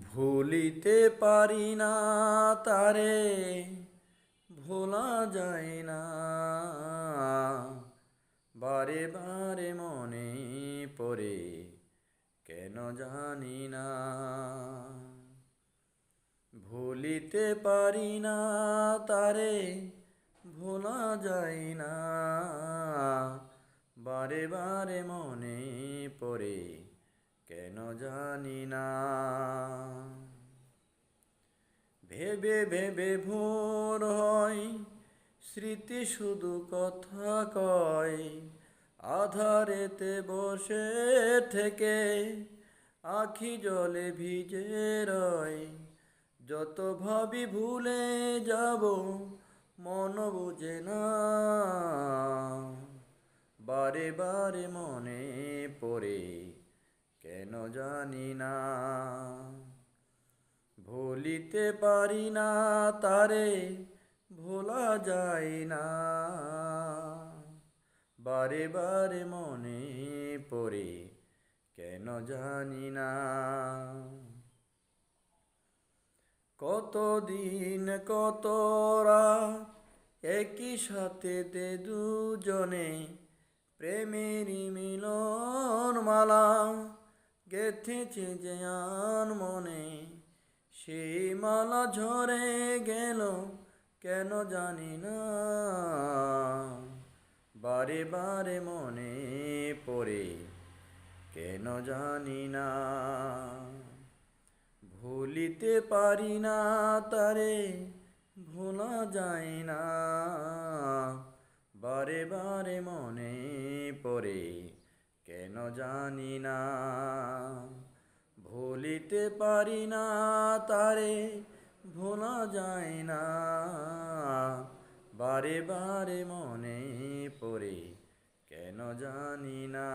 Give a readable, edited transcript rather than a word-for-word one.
ভুলিতে পারি না তারে, ভোলা যায় না, বারে বারে মনে পড়ে কেন জানি না। ভুলিতে পারি না তারে, ভোলা যায় না, বারে বারে মনে পড়ে কেন জানি না। ভেবে ভেবে ভোর হয়, স্মৃতি শুধু কথা কয়, আধারেতে বসে থেকে আখি জলে ভিজে রয়। যত ভাবি ভুলে যাব, মন বুঝে না, বারে বারে মনে পড়ে কেন জানি না। ভুলিতে পারি না তারে, ভোলা যায় না, বারে বারে মনে পড়ে কেন জানি না। কতদিন কত রাত একই সাথে দুজনে, প্রেমেরই মিলন মালা গেঁথেছে যে মনে। সেই মালা ঝরে গেল কেন জানি না, বারে বারে মনে পড়ে কেন জানি না। ভুলিতে পারি না তারে, ভোলা যায় না, বারে বারে মনে পড়ে কেন জানি না। ভুলিতে পারি না তারে, ভোলা যায় না, বারে বারে মনে পড়ে কেন জানি না।